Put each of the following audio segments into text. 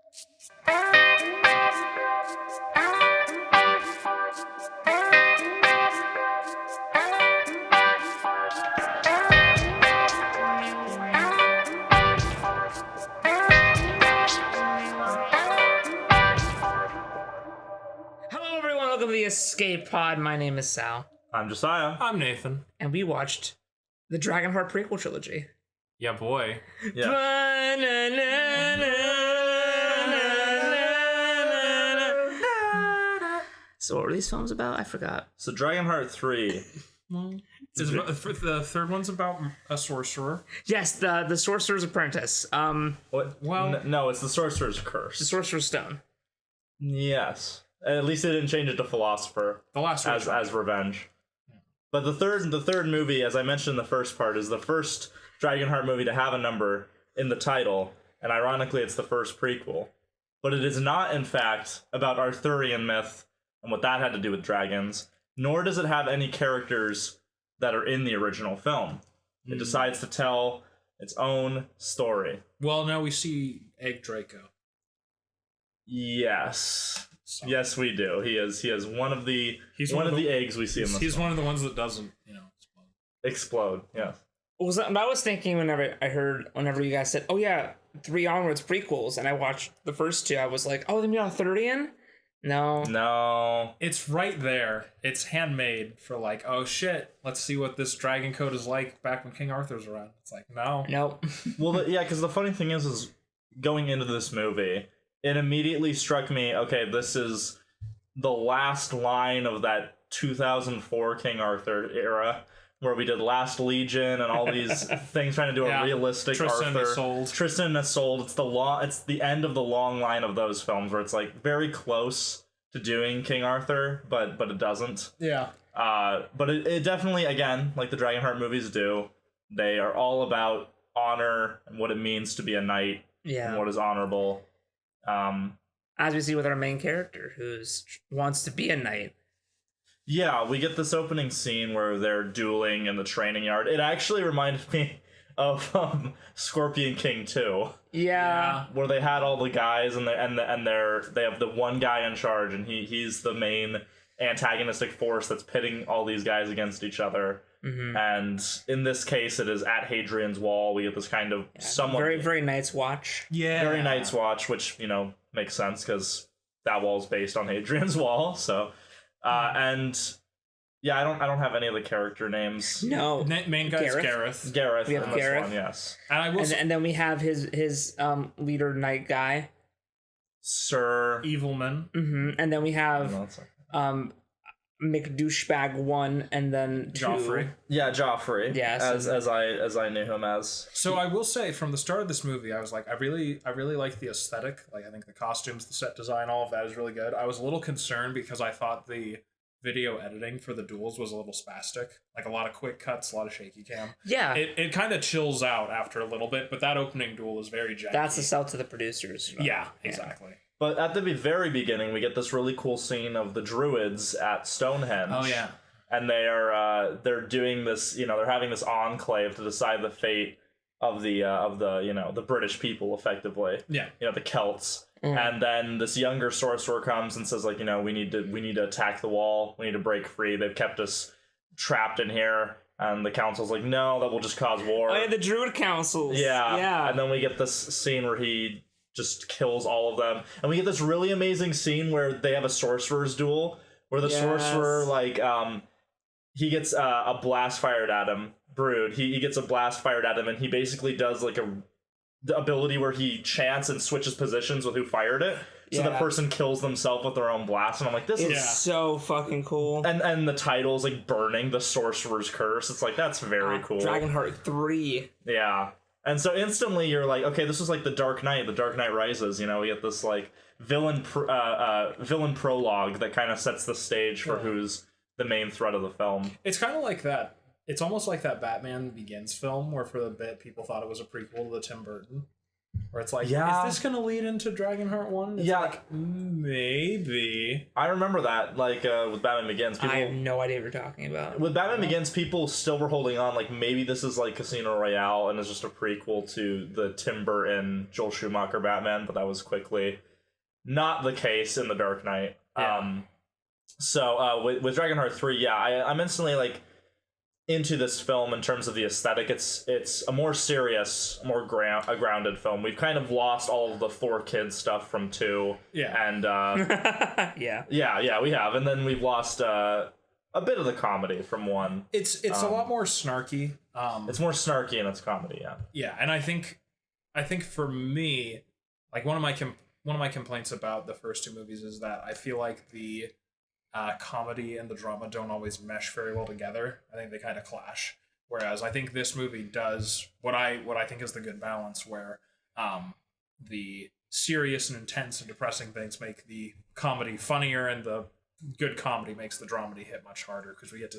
Welcome to the Escape Pod. My name is Sal. I'm Josiah. I'm Nathan. And we watched the Dragonheart prequel trilogy. Yeah, boy. Yeah. So what were these films about? I forgot. So Dragonheart 3. The third one's about a sorcerer. Yes, the Sorcerer's Apprentice. What? Well, no, it's the Sorcerer's Curse. The Sorcerer's Stone. Yes. At least they didn't change it to Philosopher. The last one as revenge. But the third movie, as I mentioned in the first part, is the first Dragonheart movie to have a number in the title, and ironically, it's the first prequel. But it is not, in fact, about Arthurian myth and what that had to do with dragons, nor does it have any characters that are in the original film. It decides to tell its own story. Well, now we see Egg Draco. Yes. So. Yes, we do. He is one of the eggs we see in this. He's film. one of the ones that doesn't, Explode. Yes. What I was thinking whenever you guys said, "Oh yeah, 3 onwards prequels," and I watched the first 2, I was like, "Oh, they made Arthurian." No. It's right there. It's handmade for like, oh shit, let's see what this dragon code is like back when King Arthur's around. It's like, no. Nope. Well, yeah, because the funny thing is going into this movie, it immediately struck me, okay, this is the last line of that 2004 King Arthur era, where we did Last Legion and all these things trying to do a realistic Tristan Arthur. Isolde. Tristan and Isolde. It's the end of the long line of those films where it's like very close to doing King Arthur, but it doesn't. Yeah. But it definitely, again, like the Dragonheart movies do, they are all about honor and what it means to be a knight and what is honorable. As we see with our main character, who wants to be a knight. Yeah, we get this opening scene where they're dueling in the training yard. It actually reminded me of Scorpion King 2. Yeah. Where they had all the guys and they have the one guy in charge, and he's the main antagonistic force that's pitting all these guys against each other. Mm-hmm. And in this case, it is at Hadrian's Wall. We get this kind of somewhat very, very Night's Watch. Yeah. Very Night's Watch, which makes sense because that wall's based on Hadrian's Wall. So. And yeah, I don't have any of the character names. No, main guy's Gareth. Gareth. We have Gareth. One, yes. And then we have his leader knight guy, Sir Evilman. Mm-hmm. And then we have McDouchebag 1, and then 2. Joffrey. Yeah, Joffrey. Yes, as I knew him as. So I will say, from the start of this movie, I was like, I really like the aesthetic. Like, I think the costumes, the set design, all of that is really good. I was a little concerned because I thought the video editing for the duels was a little spastic. Like, a lot of quick cuts, a lot of shaky cam. Yeah. It kind of chills out after a little bit, but that opening duel is very janky. That's a sell to the producers. Yeah, exactly. But at the very beginning, we get this really cool scene of the Druids at Stonehenge. Oh yeah. And they're doing this, they're having this enclave to decide the fate of the British people, effectively. Yeah. The Celts. And then this younger sorcerer comes and says, like, we need to attack the wall. We need to break free. They've kept us trapped in here. And the council's like, no, that will just cause war. Oh yeah, the Druid councils. Yeah. And then we get this scene where he just kills all of them. And we get this really amazing scene where they have a sorcerer's duel, where the sorcerer, like, he gets a blast fired at him. Brood. He gets a blast fired at him, and he basically does, like, the ability where he chants and switches positions with who fired it. So the person kills themselves with their own blast, and I'm like, this is so fucking cool. And the title's like Burning the Sorcerer's Curse. It's like, that's very cool. Dragonheart 3. Yeah. And so instantly you're like, okay, this is like the Dark Knight Rises. We get this like villain prologue that kind of sets the stage for who's the main threat of the film. It's kind of like that. It's almost like that Batman Begins film, where for the bit people thought it was a prequel to the Tim Burton. Where it's like, Yeah. is this going to lead into Dragonheart 1? It's Yeah. like, maybe. I remember that, like, with Batman Begins. I have no idea what you're talking about. With Batman Begins, people still were holding on, like, maybe this is like Casino Royale and it's just a prequel to the Tim Burton, Joel Schumacher Batman, but that was quickly not the case in The Dark Knight. Yeah. So with Dragonheart 3, yeah, I'm instantly, like, into this film in terms of the aesthetic. It's a more serious, more grounded film. We've kind of lost all of the Thor kid stuff from 2. Yeah. And Yeah, we have. And then we've lost a bit of the comedy from 1. It's a lot more snarky. It's more snarky in its comedy, yeah. Yeah, and I think for me, like one of my complaints about the first 2 movies is that I feel like the comedy and the drama don't always mesh very well together. I think they kind of clash. Whereas I think this movie does what I think is the good balance, where the serious and intense and depressing things make the comedy funnier, and the good comedy makes the dramedy hit much harder, because we get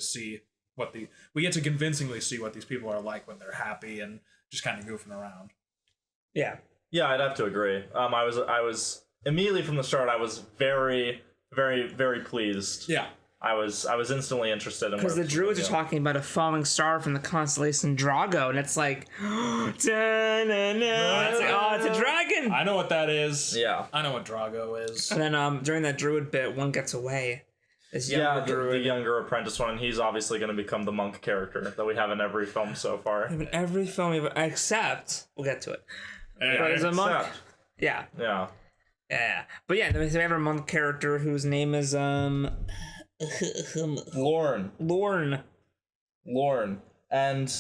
to convincingly see what these people are like when they're happy and just kind of goofing around. yeah. Yeah, I'd have to agree. I was immediately from the start, I was very, very, very pleased. Yeah. I was instantly interested in, Because the Druids are talking about a falling star from the constellation Drago, and it's like, it's like, oh, it's a dragon. I know what that is. Yeah. I know what Drago is. And then during that Druid bit, one gets away. This younger the Druid. younger apprentice one, and he's obviously going to become the monk character that we have in every film so far. In every film, except we'll get to it. But there's a monk. Except- Yeah, Yeah. yeah. But yeah, we have a monk character whose name is Lorne. Lorne. And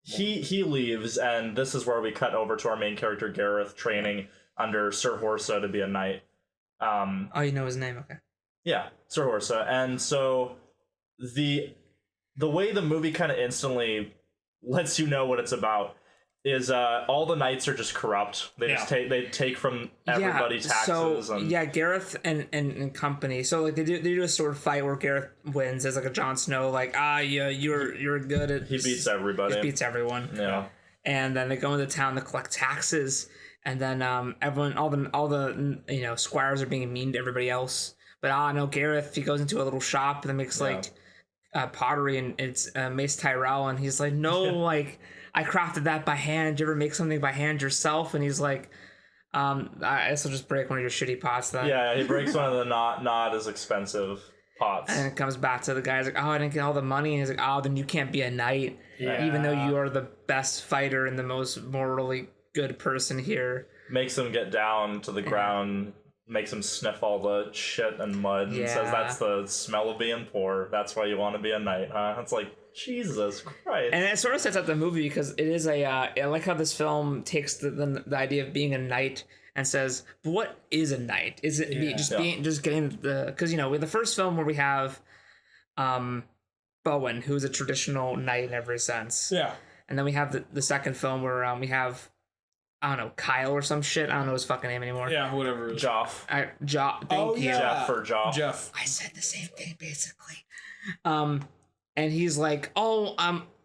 he leaves, and this is where we cut over to our main character Gareth training under Sir Horsa to be a knight. Oh, you know his name, okay. Yeah, Sir Horsa. And so the way the movie kind of instantly lets you know what it's about is all the knights are just corrupt. They just take from everybody taxes. So Gareth and company. So like they do a sword fight where Gareth wins as like a Jon Snow, like you're good at. He beats everybody. He beats everyone. Yeah. And then they go into town to collect taxes, and then everyone, all the squires are being mean to everybody else. But no, Gareth, he goes into a little shop that makes like pottery, and it's Mace Tyrell, and he's like, no, like I crafted that by hand. Do you ever make something by hand yourself? And he's like, I guess I'll just break one of your shitty pots then. Yeah, he breaks one of the not as expensive pots. And it comes back to the guy. He's like, oh, I didn't get all the money. And he's like, oh, then you can't be a knight, even though you are the best fighter and the most morally good person here. Makes him get down to the ground, makes him sniff all the shit and mud, and says that's the smell of being poor. That's why you want to be a knight, huh? It's like, Jesus Christ. And it sort of sets up the movie, because it is I like how this film takes the idea of being a knight and says, but what is a knight? Is it just getting the, because with the first film where we have Bowen, who's a traditional knight in every sense. Yeah. And then we have the second film where we have, I don't know, Kyle or some shit. I don't know his fucking name anymore. Yeah, whatever. Joff. Thank you. Jeff or Joff. Jeff. I said the same thing basically. And he's like, oh,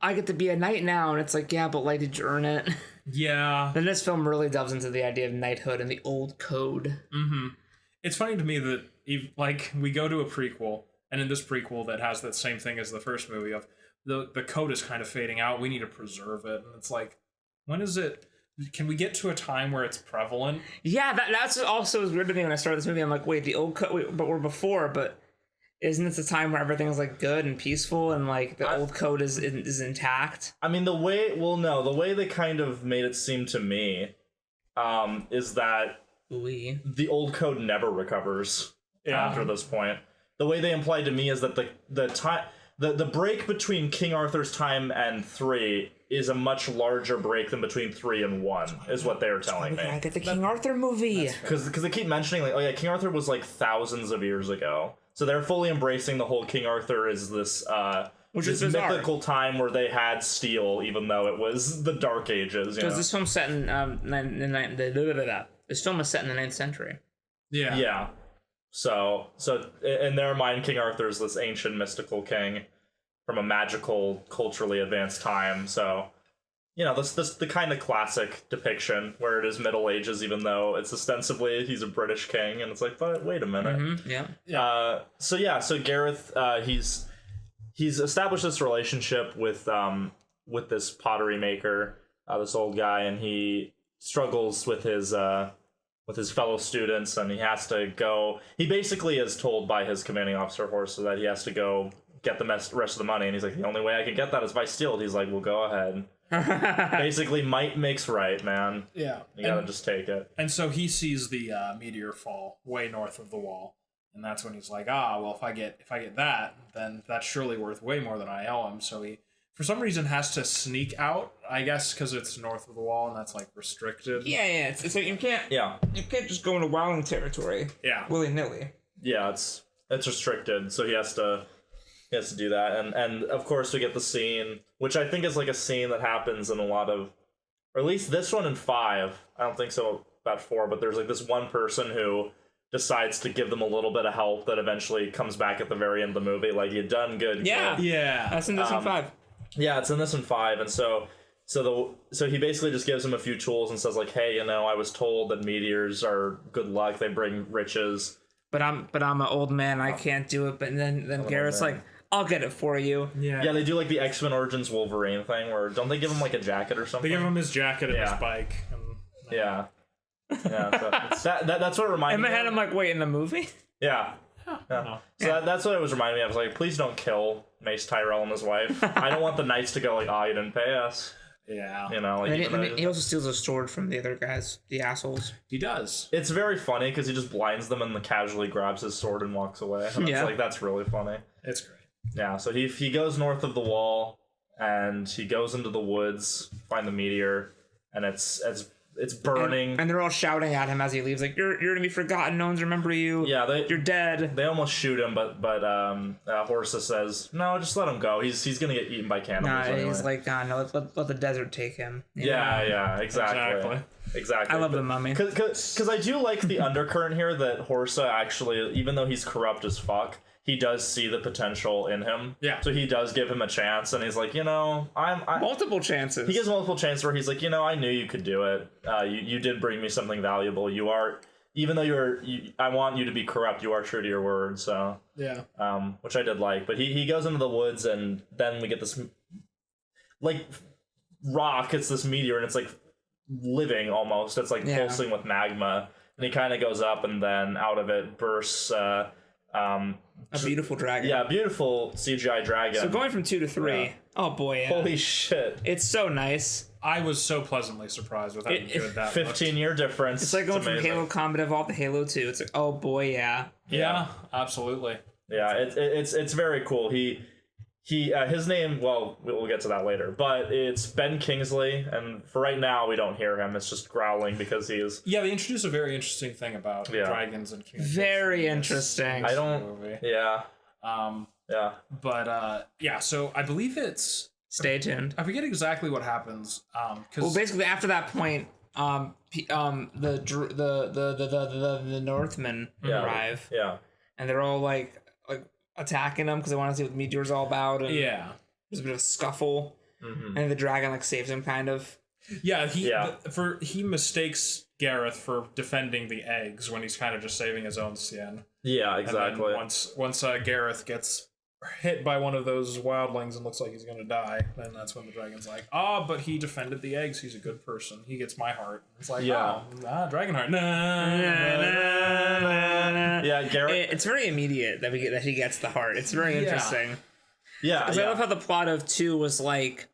I get to be a knight now. And it's like, yeah, but like, did you earn it? Yeah. Then this film really delves into the idea of knighthood and the old code. Mm-hmm. It's funny to me that we go to a prequel, and in this prequel that has that same thing as the first movie of the code is kind of fading out. We need to preserve it. And it's like, when is it? Can we get to a time where it's prevalent? Yeah, that's also was weird to me when I started this movie. I'm like, wait, the old code, but we're before, but isn't it the time where everything's like good and peaceful and like the old code is intact? I mean, the way they kind of made it seem to me is that the old code never recovers after this point. The way they implied to me is that the break between King Arthur's time and 3 is a much larger break than between 3 and 1, is what they were telling me. I get the King Arthur movie. Because they keep mentioning, like, oh yeah, King Arthur was like thousands of years ago. So they're fully embracing the whole King Arthur is this mythical time where they had steel, even though it was the Dark Ages. Because this film's set in this film is set in the 9th century. Yeah. Yeah. So in their mind, King Arthur is this ancient mystical king from a magical, culturally advanced time. So you know, this the kind of classic depiction where it is Middle Ages, even though it's ostensibly he's a British king, and it's like, but wait a minute. So Gareth, he's established this relationship with this pottery maker, this old guy, and he struggles with his fellow students, and he has to go. He basically is told by his commanding officer Horsa that he has to go get the rest of the money, and he's like, the only way I can get that is if I steal it. He's like, well, go ahead. Basically, might makes right, man. Yeah, you gotta just take it. And so he sees the meteor fall way north of the wall, and that's when he's like, well, if I get that, then that's surely worth way more than I owe him. So he, for some reason, has to sneak out. I guess because it's north of the wall, and that's like restricted. Yeah. It's like you can't just go into wilding territory. Yeah, willy nilly. Yeah, it's restricted, so he has to do that, and of course we get the scene, which I think is like a scene that happens in a lot of, or at least this one in 5. I don't think so about 4, but there's like this one person who decides to give them a little bit of help that eventually comes back at the very end of the movie. Like, you done good. Yeah, kid. yeah. That's in this one 5. Yeah, it's in this one 5, and so he basically just gives him a few tools and says like, hey, you know, I was told that meteors are good luck, they bring riches. But I'm an old man, I can't do it. But then Garrett's like, I'll get it for you. Yeah, they do like the X-Men Origins Wolverine thing, where don't they give him like a jacket or something? They give him his jacket and his bike. And, yeah. So that's what it reminded me. In my head, I'm like, wait, in the movie? Yeah. So that's what it was reminding me of. I was like, please don't kill Mace Tyrell and his wife. I don't want the knights to go like, you didn't pay us. Yeah. You know, like, and he also steals a sword from the other guys, the assholes. He does. It's very funny because he just blinds them and casually grabs his sword and walks away. And it's like, that's really funny. It's great. Yeah, so he goes north of the wall, and he goes into the woods, find the meteor, and it's burning. And they're all shouting at him as he leaves, like, you're gonna be forgotten, no one's remember you. Yeah, you're dead. They almost shoot him, but Horsa says, no, just let him go. He's gonna get eaten by cannibals anyway. He's like, no, let the desert take him. Yeah, exactly. I love the mummy. Because I do like the undercurrent here that Horsa actually, even though he's corrupt as fuck, he does see the potential in him. Yeah. So he does give him a chance, and he's like, you know, multiple chances. He gives multiple chances where he's like, you know, I knew you could do it. You did bring me something valuable. You are, even though I want you to be corrupt, you are true to your word. So yeah. Which I did like. But he goes into the woods, and then we get this like rock. It's this meteor, and it's like living almost. It's like pulsing with magma, and he kind of goes up, and then out of it bursts. A beautiful dragon. Yeah, beautiful CGI dragon. So going from 2 to 3. Yeah. Oh boy, yeah. Holy shit. It's so nice. I was so pleasantly surprised with how good that 15-year difference. It's like going from Halo Combat Evolved to Halo 2. It's like, oh boy, yeah. Yeah, absolutely. Yeah, it's very cool. His name, well, we'll get to that later, but it's Ben Kingsley, and for right now we don't hear him. It's just growling because he is. Yeah, they introduced a very interesting thing about dragons and communication. Very interesting. I don't. Movie. Yeah. Yeah. But so I believe it's. Stay tuned. I forget exactly what happens. Well, basically after that point, the Northmen arrive. Yeah. And they're all like attacking them because they want to see what the meteor's all about. And there's a bit of a scuffle, and the dragon like saves him, kind of. Yeah, he mistakes Gareth for defending the eggs when he's kind of just saving his own skin. Yeah, exactly. And then once Gareth gets hit by one of those wildlings and looks like he's gonna die, then that's when the dragon's like, but he defended the eggs. He's a good person. He gets my heart. It's like, Dragonheart. Yeah, Gareth. It's very immediate that he gets the heart. It's very interesting. Yeah, because I love how the plot of 2 was like,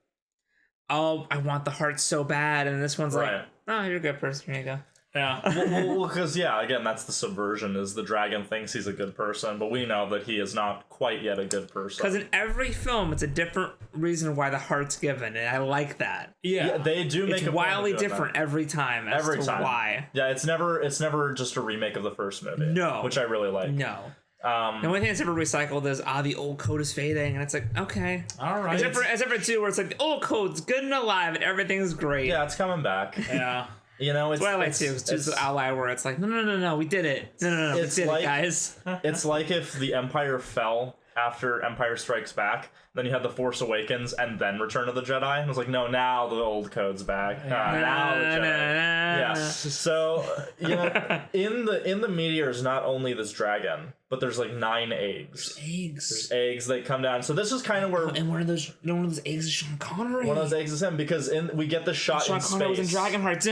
oh, I want the heart so bad, and this one's like, oh, you're a good person. Here you go. Yeah. Well, because again, that's the subversion. Is the dragon thinks he's a good person, but we know that he is not quite yet a good person. Because in every film, it's a different reason why the heart's given, and I like that. Yeah, they do make it wildly different every time. Every time. Why? Yeah, it's never just a remake of the first movie. No, which I really like. No. The only thing that's ever recycled is the old code is fading, and it's like, okay, all right. Except for 2, where it's like the old code's good and alive, and everything's great. Yeah, it's coming back. Yeah. You know, it's what I like too. It's the ally where it's like, no, we did it. No, we did it, guys. It's like if the Empire fell after Empire Strikes Back. Then you had The Force Awakens and then Return of the Jedi. And I was like, no, now the old code's back. Now the Jedi. Yeah. So in the meteor is not only this dragon, but there's like 9 eggs. There's eggs that come down. So this is kind of where. And one of those eggs is Sean Connery. One of those eggs is him because we get the shot Sean in Connery space. was in Dragonheart.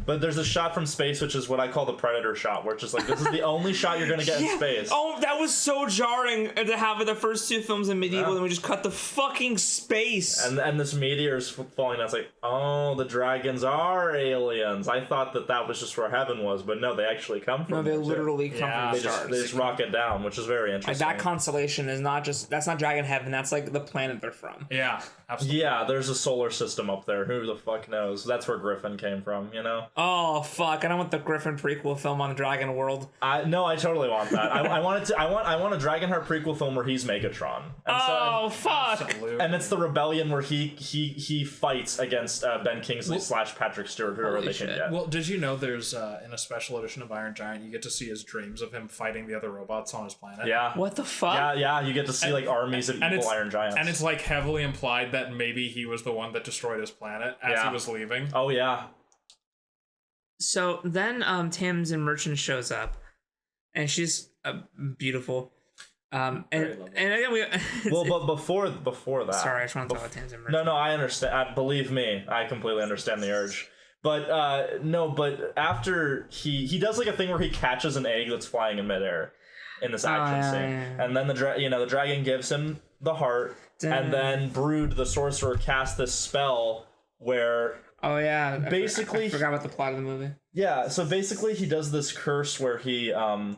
But there's a shot from space, which is what I call the Predator shot, where it's just like, this is the only shot you're going to get in space. Oh, that was so jarring to have in the first 2 films in medieval, and we just cut the fucking space. And this meteor is falling down. It's like, oh, the dragons are aliens. I thought that was just where heaven was, but no, they actually come from. No, they literally come from the stars. They just rocket down, which is very interesting. Like that constellation is that's not Dragon Heaven. That's like the planet they're from. Yeah, absolutely. Yeah, there's a solar system up there. Who the fuck knows? That's where Griffin came from, you know? Oh fuck! I don't want the Griffin prequel film on the Dragon World. No, I totally want that. I want a Dragonheart prequel film where he's Megatron. And fuck! Absolutely. And it's the rebellion where he fights against Ben Kingsley / Patrick Stewart, whoever they can get. Well, did you know there's in a special edition of Iron Giant, you get to see his dreams of him fighting the other robots on his planet? Yeah. What the fuck? Yeah, you get to see like armies of evil Iron Giants. And it's like heavily implied that maybe he was the one that destroyed his planet as he was leaving. Oh yeah. So then Tamsin Merchant shows up, and she's beautiful. And again but before that. Sorry, I just want to talk about Tamsin Merchant. No, I understand. Believe me, I completely understand the urge. But but after he does like a thing where he catches an egg that's flying in midair in this action scene, and then the dragon gives him the heart, and then Brood the sorcerer casts this spell where. Oh yeah, basically I forgot about the plot of the movie. Yeah, so basically he does this curse where he has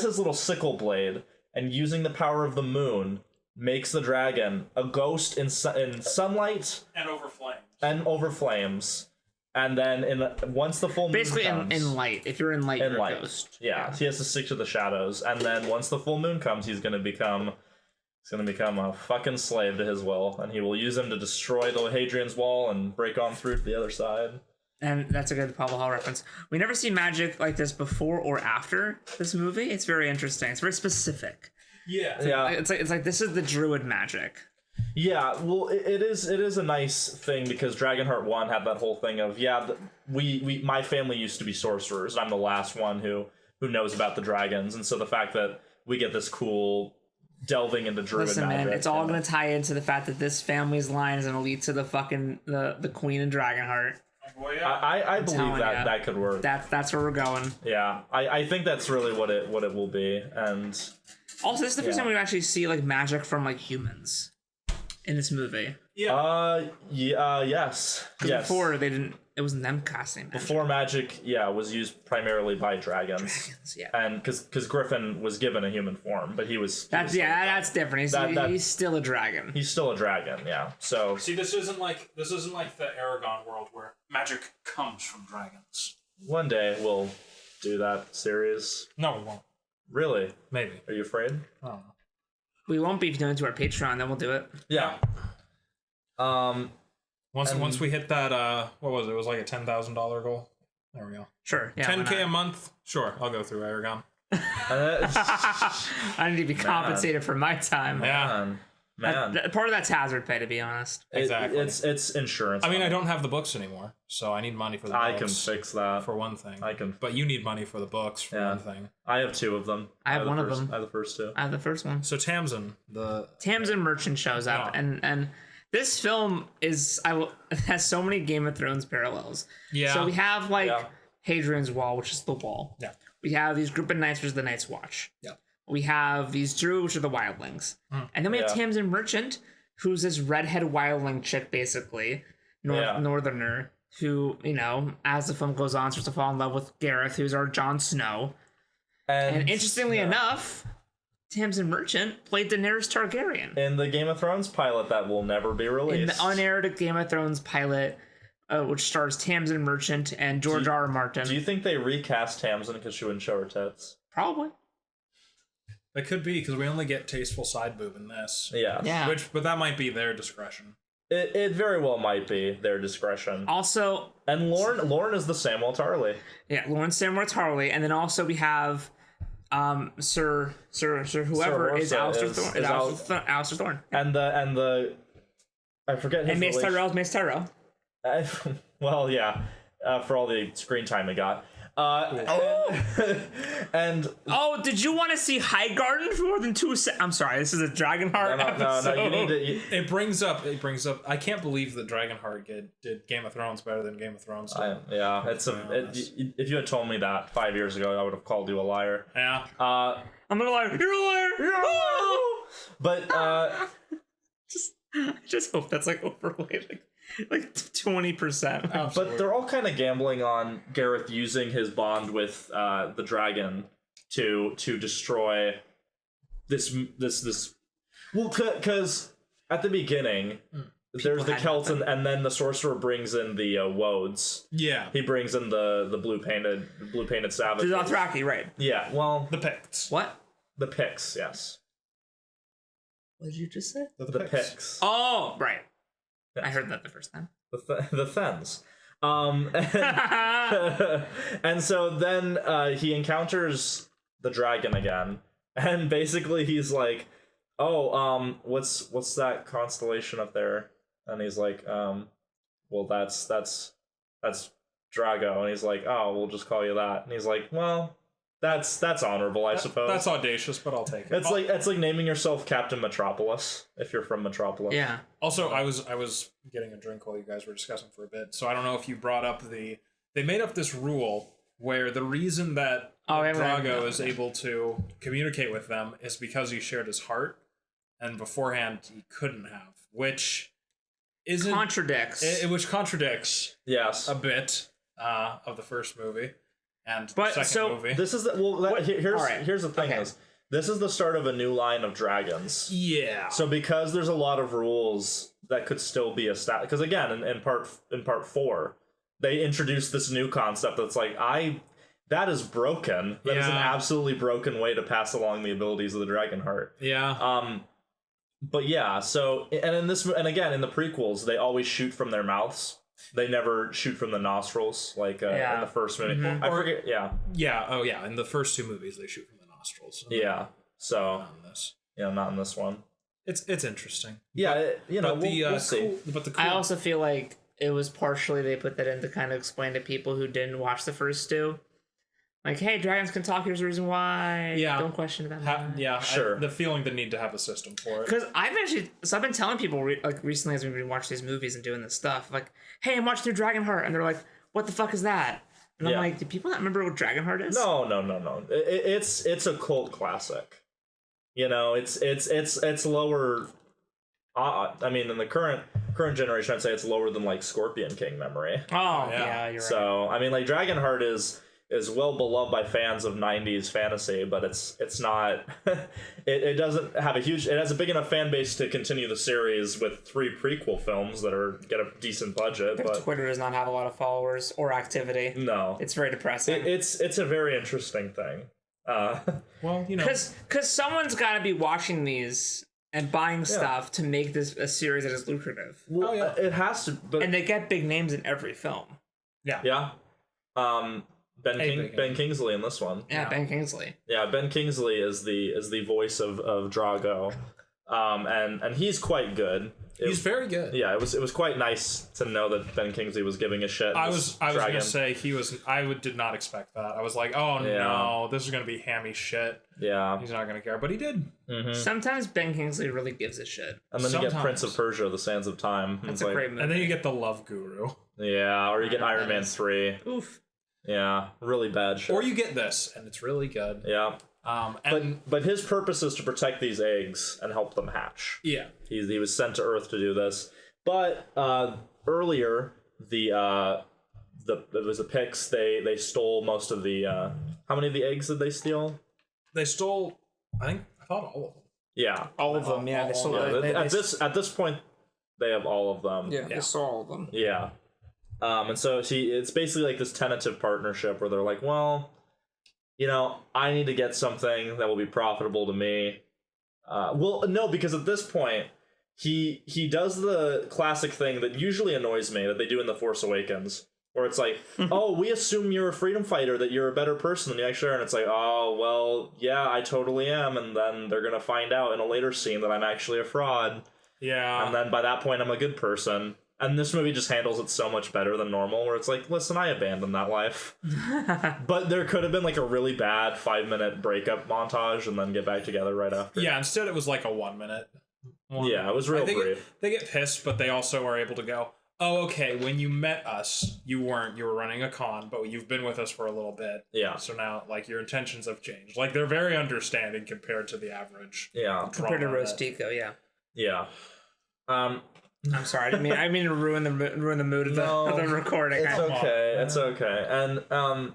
his little sickle blade, and using the power of the moon makes the dragon a ghost in sunlight and over flames. And then once the full moon basically comes, in light. If you're in light, you're a ghost. Yeah, so he has to stick to the shadows, and then once the full moon comes, he's gonna become a fucking slave to his will, and he will use him to destroy the Hadrian's Wall and break on through to the other side. And that's a good Pablo Hall reference. We never see magic like this before or after this movie. It's very interesting. It's very specific. Yeah. It's like this is the druid magic. Yeah, well, it is a nice thing because Dragonheart 1 had that whole thing of my family used to be sorcerers, and I'm the last one who knows about the dragons, and so the fact that we get this cool delving into druid magic. Man, it's all going to tie into the fact that this family's line is an elite to the fucking the queen in Dragonheart. Boy, yeah. I believe that could work. That's where we're going. Yeah, I think that's really what it will be, and also this is the first time we actually see like magic from like humans in this movie. Yeah. Yes. Yes. Before they didn't. It wasn't them casting magic. Before magic, was used primarily by dragons. Yeah. And because Griffin was given a human form, but that's different. He's still a dragon. He's still a dragon, yeah. So see, this isn't like the Aragon world where magic comes from dragons. One day we'll do that series. No, we won't. Really? Maybe. Are you afraid? I don't know. We won't be if you do it to our Patreon, then we'll do it. Yeah. Once we hit that what was it? It was like a $10,000 goal. There we go. Sure. Yeah, $10K a month. Sure, I'll go through Aragon. I need to be compensated for my time. Yeah. Man. Part of that's hazard pay, to be honest. Exactly. It's insurance. I mean, I don't have the books anymore, so I need money for the books. I can fix that. For one thing. But you need money for the books for one thing. I have 2 of them. I have one of them. I have the first 2. I have the first one. So Tamsin Merchant shows up, and this film has so many Game of Thrones parallels. Yeah. So we have Hadrian's Wall, which is the wall. Yeah. We have these group of knights, which is the Night's Watch. Yeah. We have these druids, which are the wildlings. And then we have Tamsin Merchant, who's this redhead wildling chick, basically, northerner, who, as the film goes on, starts to fall in love with Gareth, who's our Jon Snow. And interestingly enough, Tamsin Merchant played Daenerys Targaryen. In the Game of Thrones pilot that will never be released. In the unaired Game of Thrones pilot, which stars Tamsin Merchant and George R. R. Martin. Do you think they recast Tamsin because she wouldn't show her tits? Probably. It could be, because we only get tasteful side boob in this. Yeah. But that might be their discretion. It very well might be their discretion. Also... And Lorne is the Samwell Tarly. Yeah, Lorne Samwell Tarly. And then also we have Sir whoever is Alistair Thorne. Is Alistair Thorne. And the I forget his and Mace Tyrell's Mace Tyrell. Well, yeah, for all the screen time it got. And did you want to see Highgarden for more than 2 seconds? I'm sorry, this is a Dragonheart episode. No, you need to. It brings up. I can't believe that Dragonheart did Game of Thrones better than Game of Thrones did. If you had told me that 5 years ago, I would have called you a liar. Yeah. I'm gonna lie. You're a liar. You're a liar. But I just hope that's like overweight. Like 20%. But they're all kind of gambling on Gareth using his bond with the dragon to destroy this. Well, because at the beginning there's the Celts and then the sorcerer brings in the Woads. Yeah, he brings in the blue painted savages. The Dothraki, right? Yeah, well, the Picts. What? The Picts, yes. What did you just say? The Picts. Oh, right. Yes. I heard that the first time. The Thens. And so then he encounters the dragon again, and basically he's like, "Oh, what's that constellation up there?" And he's like, "Well, that's Drago." And he's like, "Oh, we'll just call you that." And he's like, "Well, that's honorable, I suppose." That's audacious, but I'll take it. It's like naming yourself Captain Metropolis if you're from Metropolis. Yeah. Also, I was getting a drink while you guys were discussing for a bit, so I don't know if you brought up they made up this rule where the reason that Drago is able to communicate with them is because he shared his heart, and beforehand he couldn't have, which contradicts yes a bit of the first movie. And but the second movie. This is here's the thing is this is the start of a new line of dragons. Yeah. So because there's a lot of rules that could still be established, because again in part 4 they introduced this new concept that's like that is broken. That is an absolutely broken way to pass along the abilities of the Dragonheart. Yeah. But yeah, so and again in the prequels they always shoot from their mouths. They never shoot from the nostrils like in the first movie. Mm-hmm. I forget. Yeah. Yeah. Oh, yeah. In the first 2 movies, they shoot from the nostrils. Yeah. So not in this. Not in this one. It's interesting. Yeah. We'll see. I also feel like it was partially they put that in to kind of explain to people who didn't watch the first 2. Like, hey, dragons can talk. Here's the reason why. Yeah. Don't question them. Sure. The feeling the need to have a system for it. Because I've been telling people recently as we've been watching these movies and doing this stuff, like, hey, I'm watching through Dragonheart, and they're like, what the fuck is that? And I'm like, do people not remember what Dragonheart is? No. It's a cult classic. It's lower. I mean, in the current generation, I'd say it's lower than like Scorpion King memory. Oh yeah, you're right. So I mean, like Dragonheart is well beloved by fans of 90s fantasy, but it's not it doesn't have it has a big enough fan base to continue the series with 3 prequel films that get a decent budget. But Twitter does not have a lot of followers or activity. No, it's very depressing. It's a very interesting thing. Well, because someone's got to be watching these and buying stuff to make this a series that is lucrative. Well, it has to, and they get big names in every film. Yeah. Ben Kingsley in this one. Yeah, Ben Kingsley. Yeah, Ben Kingsley is the voice of Drago, and he's quite good. He's very good. Yeah, it was quite nice to know that Ben Kingsley was giving a shit. I was gonna say did not expect that. I was like, oh no, this is gonna be hammy shit. Yeah, he's not gonna care, but he did. Mm-hmm. Sometimes Ben Kingsley really gives a shit. And then you get Prince of Persia: The Sands of Time. That's a great movie. And then you get The Love Guru. Yeah, or you get Iron Man 3. Oof. Yeah, really bad shit. Or you get this, and it's really good. Yeah. But his purpose is to protect these eggs and help them hatch. Yeah. He was sent to Earth to do this. But earlier, it was the Picts. They stole most of the. How many of the eggs did they steal? They stole. I thought all of them. Yeah, all of them. Yeah, they stole. At this point, they have all of them. Yeah, they stole all of them. Yeah. And so it's basically like this tentative partnership where they're like, well, I need to get something that will be profitable to me. Well, no, because at this point, he does the classic thing that usually annoys me that they do in The Force Awakens, Where it's like, oh, we assume you're a freedom fighter, that you're a better person than you actually are, and it's like, oh, well, yeah, I totally am, and then they're gonna find out in a later scene that I'm actually a fraud. Yeah. And then by that point, I'm a good person. And this movie just handles it so much better than normal, where it's like, listen, I abandoned that life. But there could have been like a really bad 5-minute breakup montage and then get back together right after. Yeah, instead it was like a 1 minute. Yeah, it was real brief. They get pissed, but they also are able to go, oh, okay, when you met us, you were running a con, but you've been with us for a little bit. Yeah. So now, like, your intentions have changed. Like, they're very understanding compared to the average. Yeah. Compared to Rostico, yeah. Yeah. I'm sorry, I mean to ruin the mood of the recording. It's okay. It's okay. And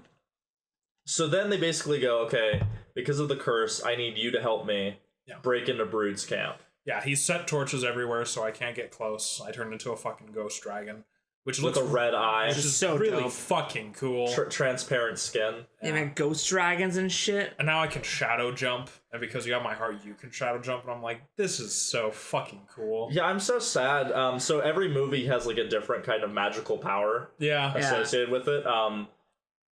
so then they basically go, okay, because of the curse, I need you to help me break into Brood's camp. Yeah, he's set torches everywhere, so I can't get close. I turned into a fucking ghost dragon, which with looks a red eye, which is so really dope. fucking cool. Transparent skin. Yeah, man, ghost dragons and shit. And now I can shadow jump, and because you have my heart, you can shadow jump, and I'm like, this is so fucking cool. Yeah, I'm so sad. So every movie has like a different kind of magical power associated with it.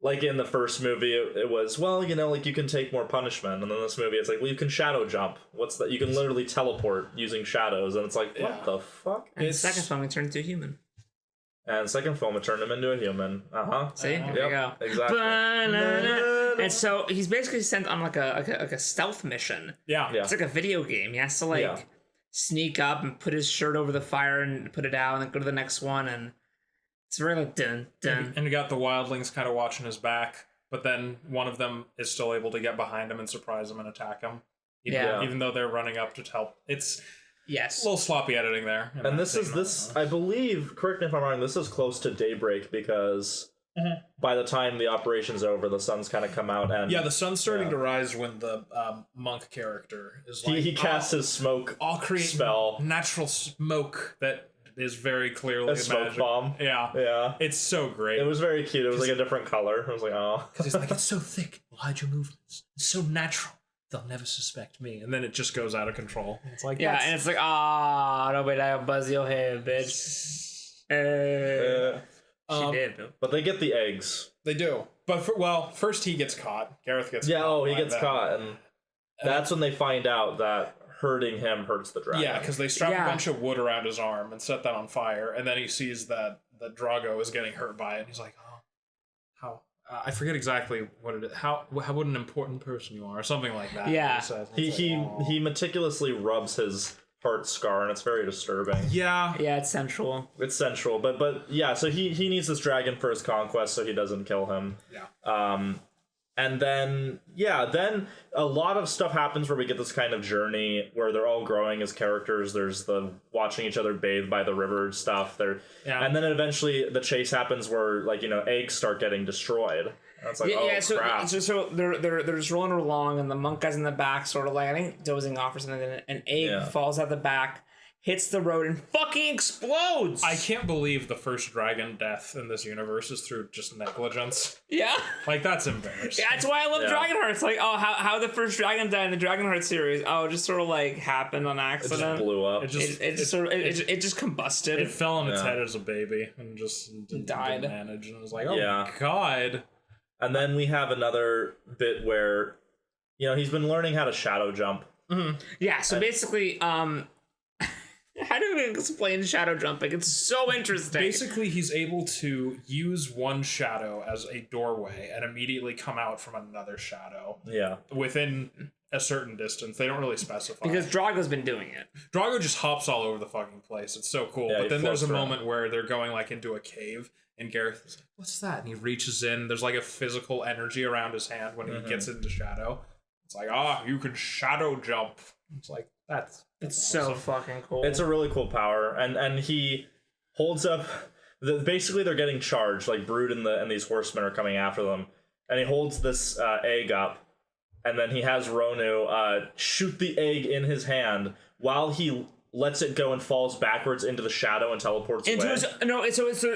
Like in the first movie, it was, well, you know, like you can take more punishment. And then this movie, it's like, well, you can shadow jump. What's that? You can literally teleport using shadows. And it's like, what the fuck? And the second film, he turned into a human. And second film, it turned him into a human. See? There you go. Exactly. And so he's basically sent on like a stealth mission. Yeah. It's like a video game. He has to sneak up and put his shirt over the fire and put it out and then go to the next one, and it's very like dun dun. And you got the wildlings kind of watching his back, but then one of them is still able to get behind him and surprise him and attack him. Even though they're running up to help. It's a little sloppy editing there. And I believe, correct me if I'm wrong, this is close to daybreak because by the time the operation's over, the sun's kind of come out. And the sun's starting to rise when the monk character is like... He casts his smoke I'll create spell. Natural smoke that is very clearly a smoke bomb. Yeah. It's so great. It was very cute. It was like a different color. I was like, oh. Because he's like, it's so thick. It'll hide your movements. It's so natural. They'll never suspect me. And then it just goes out of control. It's like, and it's like, nobody buzz your head, bitch. She did. But they get the eggs. They do. But first he gets caught. Gareth gets caught. He gets caught. And that's when they find out that hurting him hurts the dragon. Yeah, because they strap a bunch of wood around his arm and set that on fire, and then he sees that Drago is getting hurt by it, and he's like, oh, how? I forget exactly what it is. How what an important person you are, or something like that. Yeah. He meticulously rubs his heart scar, and it's very disturbing. Yeah. Yeah, it's sensual. It's sensual, but yeah, so he needs this dragon for his conquest so he doesn't kill him. Yeah. And then a lot of stuff happens where we get this kind of journey where they're all growing as characters. There's the watching each other bathe by the river stuff. And then eventually the chase happens where, like, you know, eggs start getting destroyed. And it's like, crap. So they're just rolling along, and the monk guy's in the back, sort of like, I think dozing off or something. And an egg falls out the back, hits the road, and fucking explodes. I can't believe the first dragon death in this universe is through just negligence. Yeah. Like, that's embarrassing. Yeah, that's why I love Dragonheart. It's like, how the first dragon died in the Dragonheart series. Oh, it just sort of like happened on accident. It just blew up. It just combusted. It fell on its head as a baby and just died. Didn't manage. And it was like, oh god. And then we have another bit where, you know, he's been learning how to shadow jump. Mm-hmm. Yeah, so basically, how do we explain shadow jumping? It's so interesting. Basically, he's able to use one shadow as a doorway and immediately come out from another shadow. Yeah. Within a certain distance. They don't really specify. Because Drago's been doing it. Drago just hops all over the fucking place. It's so cool. Yeah, but then there's a moment where they're going like into a cave, and Gareth is like, what's that? And he reaches in. There's like a physical energy around his hand when he gets into shadow. It's like, you can shadow jump. It's like, that's It's awesome. so fucking cool. It's a really cool power, and he holds up. Basically, they're getting charged. Like Brood and these horsemen are coming after them, and he holds this egg up, and then he has Ronu shoot the egg in his hand while he lets it go and falls backwards into the shadow and teleports into away.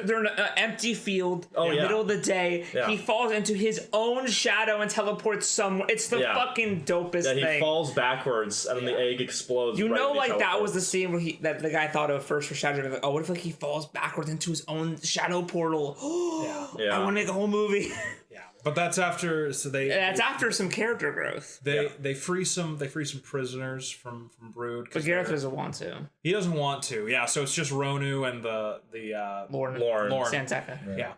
they're in an empty field in the middle of the day. Yeah. He falls into his own shadow and teleports somewhere. It's the fucking dopest thing. He falls backwards and then the egg explodes. You right know, when he like that teleports. was the scene where that the guy thought of first for Shadow. Like, oh, what if like he falls backwards into his own shadow portal? Yeah. I want to make a whole movie. Yeah, but that's after. So That's after some character growth. They free some prisoners from Brood. But Gareth doesn't want to. He doesn't want to. Yeah, so it's just Ronu and the Lorne Santeca. Yeah.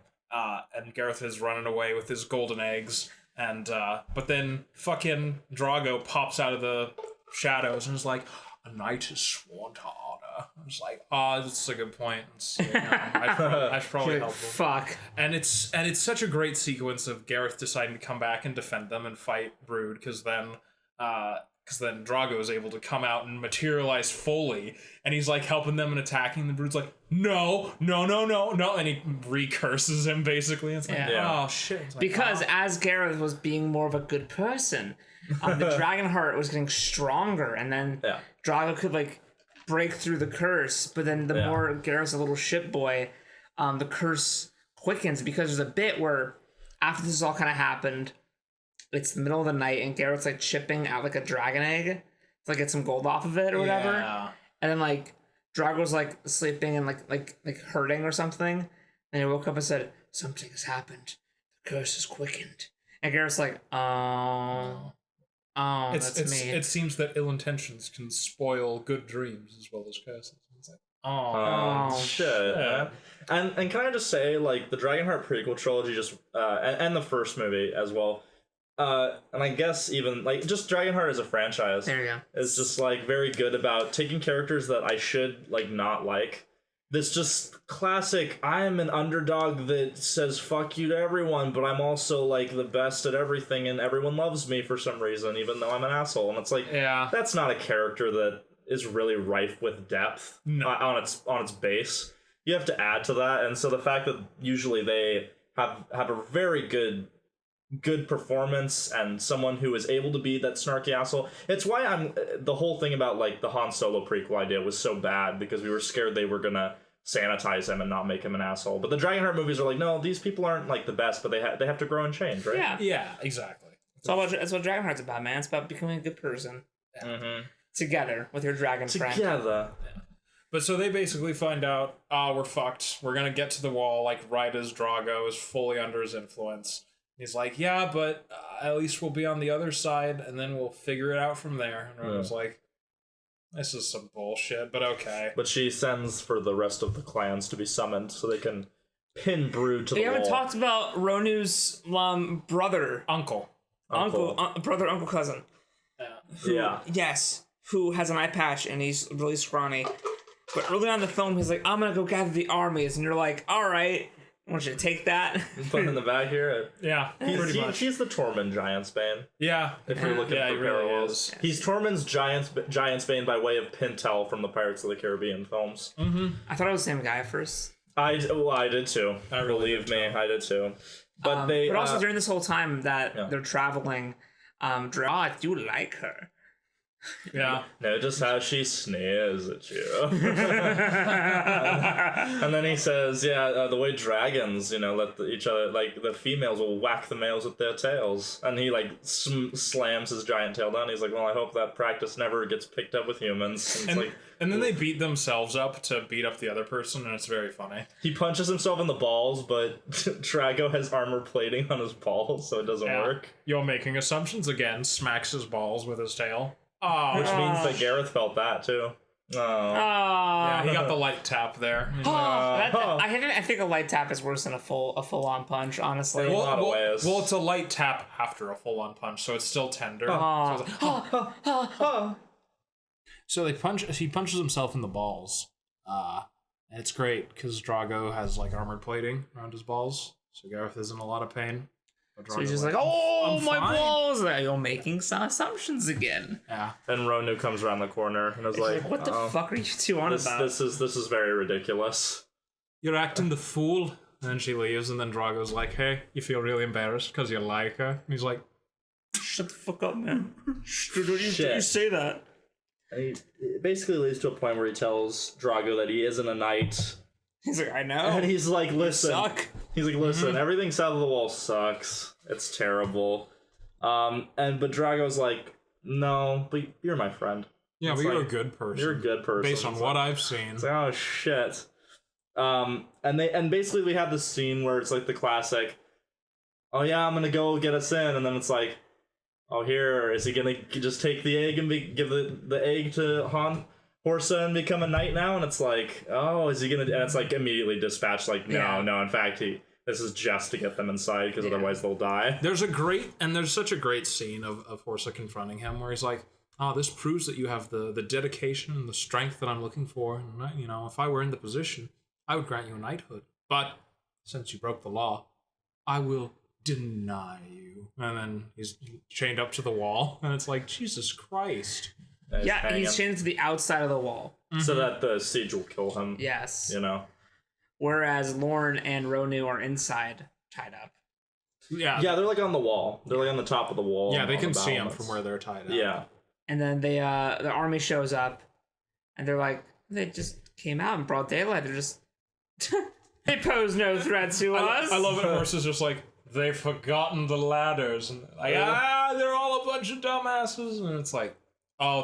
And Gareth is running away with his golden eggs, and but then fucking Drago pops out of the shadows and is like, "A knight is sworn to honor." I was like, "Oh, that's a good point." I should probably help him. Fuck. And it's such a great sequence of Gareth deciding to come back and defend them and fight Brood, because then Drago is able to come out and materialize fully, and he's like helping them and attacking. The Brood's like, no, and he recurses him basically. It's like, oh shit. Like, because as Gareth was being more of a good person, the Dragonheart was getting stronger, and then Drago could like break through the curse. But then the more Gareth's a little shit boy, the curse quickens, because there's a bit where after this all kind of happened, it's the middle of the night and Garrett's like chipping at like a dragon egg to like get some gold off of it or whatever. Yeah. And then like Drago's like sleeping and like hurting or something. And he woke up and said, "Something has happened. The curse is quickened." And Garrett's like, oh, that's me. It seems that ill intentions can spoil good dreams as well as curses. It's like, shit. Man. And can I just say, like, the Dragonheart prequel trilogy just and the first movie as well. And I guess even like just Dragonheart as a franchise, there you go, is just like very good about taking characters that I should like not like. This just classic, I am an underdog that says fuck you to everyone, but I'm also like the best at everything and everyone loves me for some reason, even though I'm an asshole. And it's like, that's not a character that is really rife with depth on its base. You have to add to that, and so the fact that usually they have a very good performance and someone who is able to be that snarky asshole. It's why the whole thing about like the Han Solo prequel idea was so bad, because we were scared they were gonna sanitize him and not make him an asshole. But the Dragonheart movies are like, no, these people aren't like the best, but they have to grow and change, right? Yeah, exactly. That's what Dragonheart's about, man. It's about becoming a good person together with your dragon friend. Together. But so they basically find out, we're fucked. We're gonna get to the wall like right as Drago is fully under his influence. He's like, yeah, but at least we'll be on the other side, and then we'll figure it out from there. And Rona's like, this is some bullshit, but okay. But she sends for the rest of the clans to be summoned so they can pin Brood to the wall. We haven't talked about Ronu's brother. Uncle, cousin. Yes, who has an eye patch, and he's really scrawny. But early on in the film, he's like, I'm going to go gather the armies. And you're like, all right. I want you to take that. Put him in the bag here. Yeah, pretty much. He's the Tormund Giantsbane. Yeah. If you're looking for parallels. Really he's Tormund's Giantsbane by way of Pintel from the Pirates of the Caribbean films. Mm-hmm. I thought it was the same guy at first. I did too. Believe me, I did too. But but also during this whole time that they're traveling, I do like her. Yeah. Notice how she sneers at you. And then he says, the way dragons, let each other, like, the females will whack the males with their tails. And he, like, slams his giant tail down. He's like, well, I hope that practice never gets picked up with humans. And then they beat themselves up to beat up the other person, and it's very funny. He punches himself in the balls, but Drago has armor plating on his balls, so it doesn't work. You're making assumptions again. Smacks his balls with his tail. Which means that Gareth felt that too. Yeah, he got the light tap there. I think a light tap is worse than a full on punch, honestly. In a lot of ways. Well, it's a light tap after a full on punch, so it's still tender. So he punches himself in the balls. And it's great because Drago has like armored plating around his balls, so Gareth is in a lot of pain. So he's just like, oh, my balls! You're making some assumptions again. Yeah. And Ronu comes around the corner and is like, what the fuck are you two on about? This is very ridiculous. You're acting the fool. And then she leaves, and then Drago's like, hey, you feel really embarrassed because you like her? And he's like, shut the fuck up, man. Don't you say that. And it basically leads to a point where he tells Drago that he isn't a knight. He's like, I know. And he's like, listen. Suck. He's like, listen, everything south of the wall sucks. It's terrible. But Drago's like, no, but you're my friend. Yeah, it's but you're like, a good person. You're a good person. Based on what I've seen. It's like, oh shit. And basically we have this scene where it's like the classic, oh yeah, I'm gonna go get us in, and then it's like, oh, here, is he gonna just take the egg and give the egg to Horsa and become a knight now? And it's like, oh, is he gonna? And it's like immediately dispatched, like, no. In fact, this is just to get them inside because otherwise they'll die. There's such a great scene of Horsa confronting him where he's like, oh, this proves that you have the dedication and the strength that I'm looking for. And if I were in the position, I would grant you a knighthood. But since you broke the law, I will deny you. And then he's chained up to the wall, and it's like, Jesus Christ. Yeah, he's chained to the outside of the wall. So that the siege will kill him. Yes. Whereas Lorne and Ronu are inside, tied up. Yeah, they're like on the wall. They're like on the top of the wall. Yeah, they can see him from where they're tied up. Yeah. And then the army shows up, and they're like, they just came out in broad daylight. They're just, they pose no threat to us. I love it. Horsa's just like, they've forgotten the ladders, and like, they're all a bunch of dumbasses, and it's like,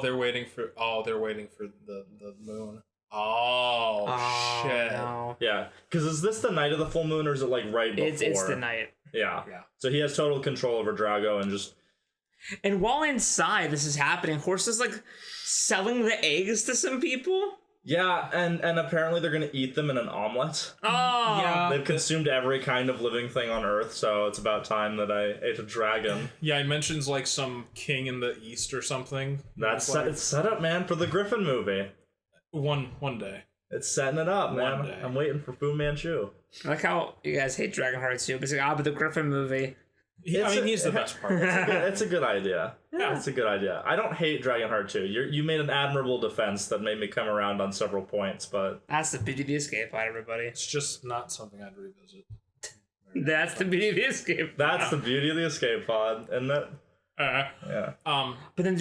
they're waiting for the moon. Oh shit! No. Yeah, because is this the night of the full moon, or is it like right before? It's the night. Yeah. So he has total control over Drago and just. And while inside this is happening, Horsa's like selling the eggs to some people. Yeah, and apparently they're gonna eat them in an omelet. Oh, yeah. They've consumed every kind of living thing on Earth, so it's about time that I ate a dragon. Yeah, he mentions like some king in the east or something. It's set up, man, for the Griffin movie. One day. It's setting it up, man. One day. I'm waiting for Fu Manchu. I like how you guys hate Dragonheart too, because but the Griffin movie. He's the best part. It's a good idea. Yeah. It's a good idea. I don't hate Dragonheart 2. You made an admirable defense that made me come around on several points, but... That's the beauty of the escape pod, everybody. It's just not something I'd revisit. That's the beauty of the escape pod. That's the beauty of the escape pod, isn't it? Yeah. But then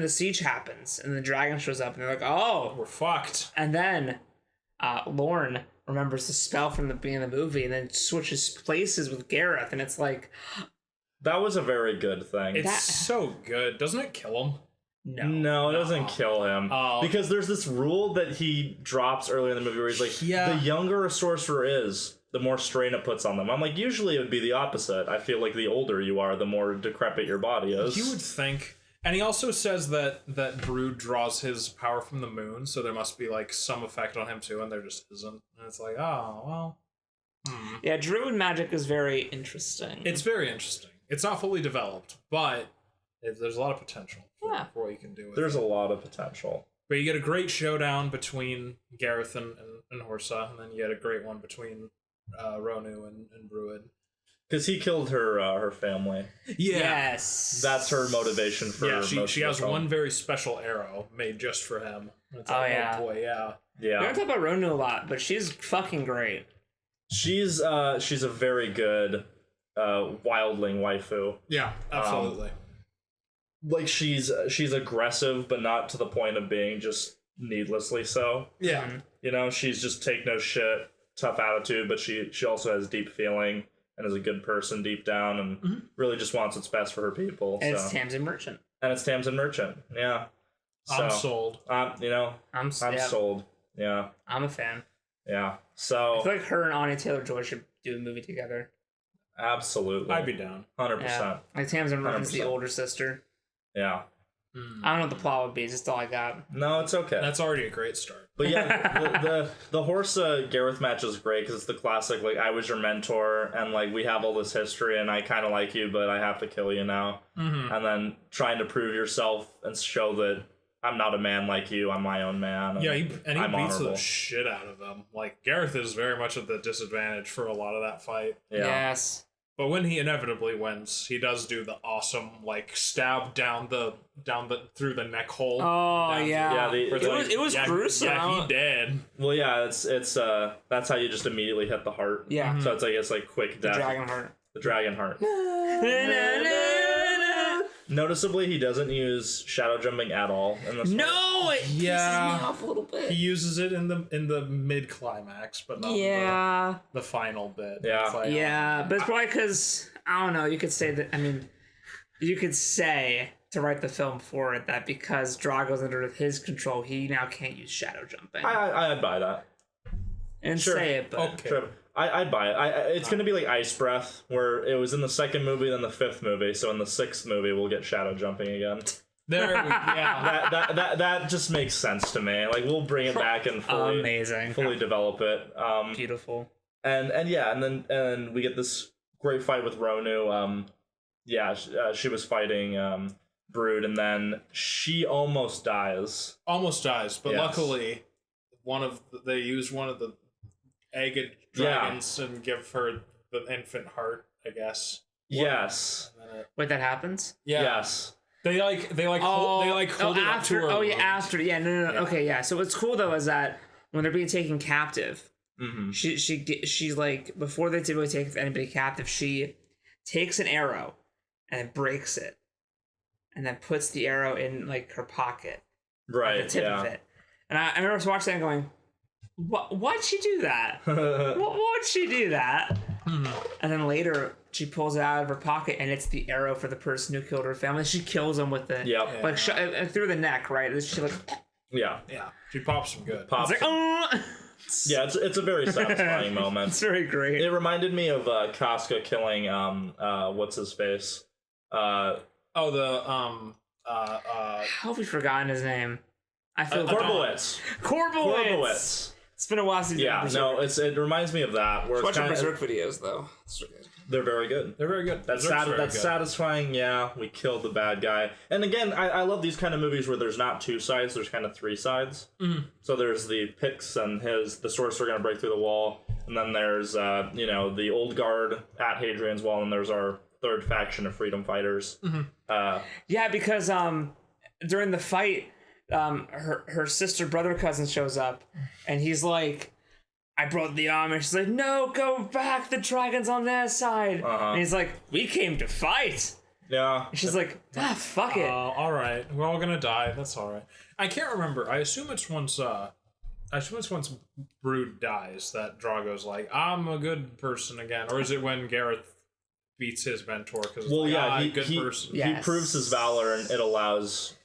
the siege happens, and the dragon shows up, and they're like, oh! We're fucked. And then Lorne remembers the spell from the beginning of the movie, and then switches places with Gareth, and it's like... That was a very good thing. It's so good. Doesn't it kill him? No, it doesn't kill him. Because there's this rule that he drops earlier in the movie where he's like, the younger a sorcerer is, the more strain it puts on them. I'm like, usually it would be the opposite. I feel like the older you are, the more decrepit your body is. You would think. And he also says that Brood draws his power from the moon, so there must be like some effect on him too, and there just isn't. And it's like, oh, well. Yeah, druid magic is very interesting. It's very interesting. It's not fully developed, but there's a lot of potential for what you can do with There's a lot of potential. But you get a great showdown between Gareth and Horsa, and then you get a great one between Ronu and Bruid. Because he killed her family. Yeah. Yes. That's her motivation for she has one very special arrow made just for him. It's like, oh boy, yeah. We don't talk about Ronu a lot, but she's fucking great. She's a very good wildling waifu. Yeah, absolutely. Like she's aggressive, but not to the point of being just needlessly so. Yeah. She's just take no shit, tough attitude, but she also has deep feeling and is a good person deep down and really just wants what's best for her people. And it's Tamsin Merchant. Yeah. So, I'm sold. I'm sold. Yeah. I'm a fan. Yeah. So I feel like her and Anya Taylor-Joy should do a movie together. Absolutely. I'd be down. 100%. Yeah. Like Tamsin Merchant's the older sister. Yeah. I don't know what the plot would be. It's just all I got. No, it's okay. That's already a great start. But yeah, the Horsa Gareth match is great because it's the classic, like, I was your mentor and, like, we have all this history and I kind of like you, but I have to kill you now. Mm-hmm. And then trying to prove yourself and show that I'm not a man like you, I'm my own man. And he beats the shit out of him. Like, Gareth is very much at the disadvantage for a lot of that fight. Yeah. Yes. But when he inevitably wins, he does do the awesome, like, stab down the through the neck hole. Oh yeah, it was gruesome. Yeah, he did. Well, yeah, it's that's how you just immediately hit the heart. Yeah. So it's like quick death. The Dragonheart. The Dragonheart. Noticeably, he doesn't use shadow jumping at all in this. No, it pisses me off a little bit. He uses it in the mid climax, but not the final bit. Yeah, it's like, but it's probably because I don't know. You could say that. I mean, you could say to write the film for it that because Drago's under his control, he now can't use shadow jumping. I'd buy that. And sure. say it, but okay. Sure. I'd buy it. It's gonna be like Ice Breath, where it was in the second movie, then the fifth movie. So in the sixth movie, we'll get shadow jumping again. That just makes sense to me. Like we'll bring it back and fully develop it. Beautiful. And then we get this great fight with Ronu. She was fighting Brood, and then she almost dies. But luckily, they used one of the agate dragons and give her the infant heart, I guess. Yes. Wait, that happens? Yeah. Yes. They hold it up to her. Oh yeah, after. Yeah, no. Yeah. Okay, yeah. So what's cool though is that when they're being taken captive, she's like, before they typically take anybody captive, she takes an arrow and breaks it, and then puts the arrow in like her pocket, right? At the tip of it. And I remember watching that and going, why'd she do that? Why'd she do that? And then later she pulls it out of her pocket and it's the arrow for the person who killed her family. She kills him with it. Like through the neck, right? She like she pops him good. Pops. It's like, yeah, it's a very satisfying moment. It's very great. It reminded me of Casca killing what's his face? How have we forgotten his name? I feel Korbowitz. It's been a while since. Yeah, no, it reminds me of that. Where watch Berserk videos though. They're very good. That's satisfying. Yeah, we killed the bad guy. And again, I love these kind of movies where there's not two sides. There's kind of three sides. So there's the Pix and the Sorcerer gonna break through the wall, and then there's the old guard at Hadrian's Wall, and there's our third faction of freedom fighters. Because during the fight, her sister, brother, cousin shows up, and he's like, I brought the armor. She's like, no, go back. The dragon's on their side. And he's like, we came to fight. Yeah. And she's like, fuck it. All right, we're all gonna die. That's all right. I can't remember. I assume it's once Brood dies that Drago's like, I'm a good person again, or is it when Gareth beats his mentor? Because he proves his valor, and it allows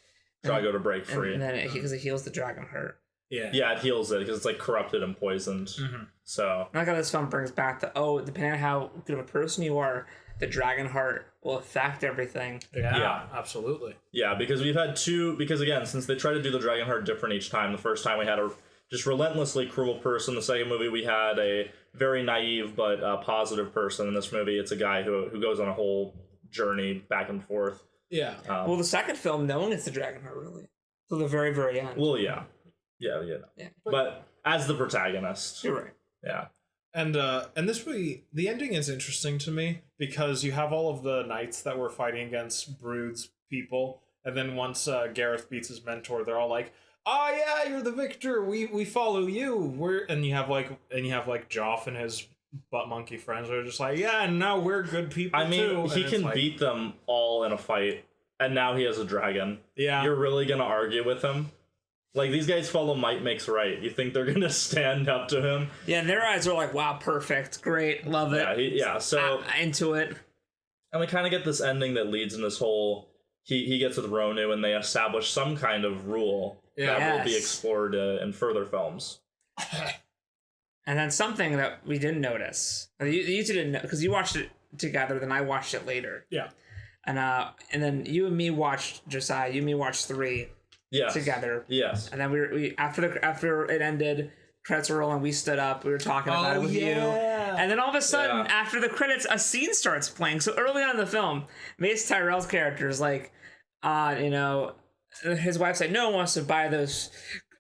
Drago to break free. And then because it heals the Dragonheart. Yeah, it heals it because it's like corrupted and poisoned. So I like how this film brings back depending on how good of a person you are, the Dragonheart will affect everything. Yeah, absolutely. Yeah, because we've had because again, since they try to do the Dragonheart different each time, the first time we had a just relentlessly cruel person. The second movie we had a very naive but positive person. In this movie, it's a guy who goes on a whole journey back and forth. Yeah. The second film, no one gets the Dragonheart really till the very, very end. Well, yeah. But as the protagonist, you're right. Yeah. And this movie, the ending is interesting to me because you have all of the knights that were fighting against Brood's people, and then once Gareth beats his mentor, they're all like, "Oh yeah, you're the victor. We follow you." And you have Joff and his butt monkey friends are just like, "Yeah, and now we're good people." I mean, too. he can beat them all in a fight, and now he has a dragon. Yeah, you're really gonna argue with him? Like, these guys follow might makes right. You think they're gonna stand up to him? Yeah, and their eyes are like, wow, perfect, great, love it. So into it. And we kind of get this ending that leads in this whole. He gets with Ronu, and they establish some kind of rule that will be explored in further films. And then something that we didn't notice. You two didn't know because you watched it together, then I watched it later. Yeah. And then you and me watched Josiah. You and me watched 3. Together. Yes. And then we after it ended, credits were rolling, we stood up, we were talking about it with you. And then all of a sudden, after the credits, a scene starts playing. So early on in the film, Mace Tyrell's character is like, his wife's like, no one wants to buy those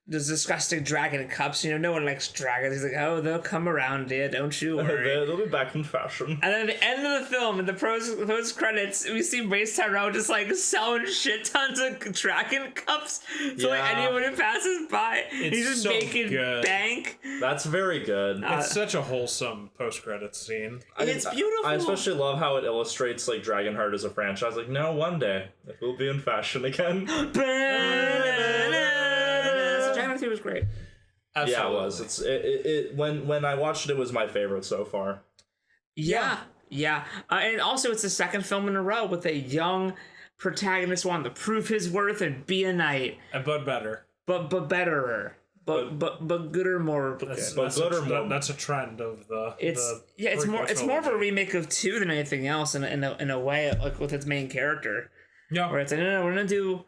those disgusting dragon cups. You know, no one likes dragons. He's like, oh, they'll come around, dear. Don't you worry. They'll be back in fashion. And then at the end of the film, in the post credits, we see Mace Tyrell just like selling shit tons of dragon cups. So like anyone who passes by, he's just making bank. That's very good. It's such a wholesome post credits scene. It's beautiful. I especially love how it illustrates like Dragonheart as a franchise. Like, no, one day it will be in fashion again. Dragon 2 was great. Absolutely. Yeah, it was. It when I watched it, it was my favorite so far. Yeah. And also, it's the second film in a row with a young protagonist wanting to prove his worth and be a knight. But better. But betterer. But gooder, more. That's a trend of the. It's more of a remake of 2 than anything else in a way, like with its main character. Yeah. Where it's like, no, we're gonna do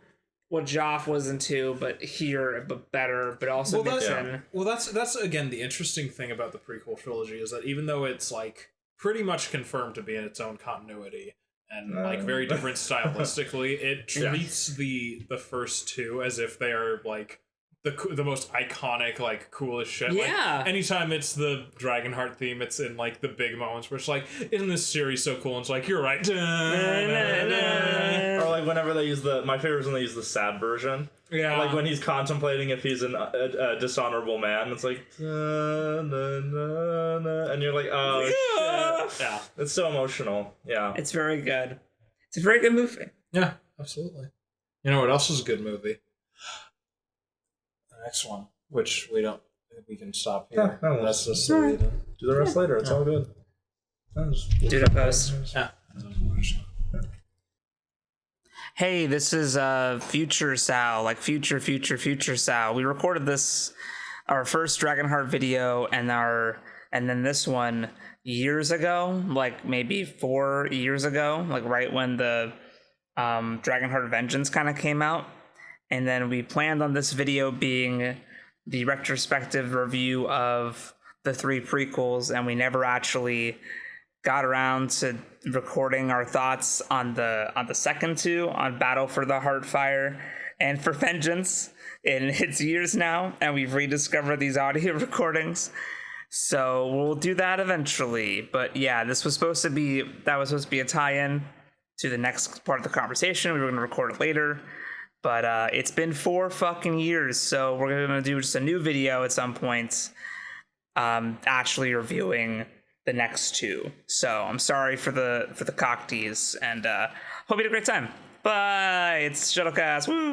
what Joff was in 2, but here, but better, but also that's again the interesting thing about the prequel trilogy is that even though it's like pretty much confirmed to be in its own continuity and like very different stylistically, it treats the first 2 as if they are like the most iconic, like coolest shit. Yeah. Like, anytime it's the Dragonheart theme, it's in like the big moments where it's like, isn't this series so cool? And it's like, you're right. Or like whenever they use my favorite is when they use the sad version. Yeah. Like when he's contemplating if he's a dishonorable man. It's like, and you're like, oh shit. Yeah. It's so emotional. Yeah. It's very good. It's a very good movie. Yeah, absolutely. You know what else is a good movie? Next one, which we can stop here. Yeah, that's just do the rest later. It's all good. Do the post. Yeah. Hey, this is future Sal, like future Sal. We recorded our first Dragonheart video and then this one years ago, like maybe 4 years ago, like right when the Dragonheart Vengeance kind of came out. And then we planned on this video being the retrospective review of the 3 prequels, and we never actually got around to recording our thoughts on the second 2, on Battle for the Heartfire and for Vengeance. And it's years now, and we've rediscovered these audio recordings. So we'll do that eventually. But yeah, that was supposed to be a tie-in to the next part of the conversation. We were going to record it later. But it's been 4 fucking years, so we're gonna do just a new video at some point, actually reviewing the next 2. So I'm sorry for the cocktease, and hope you had a great time. Bye. It's Shuttlecast. Woo.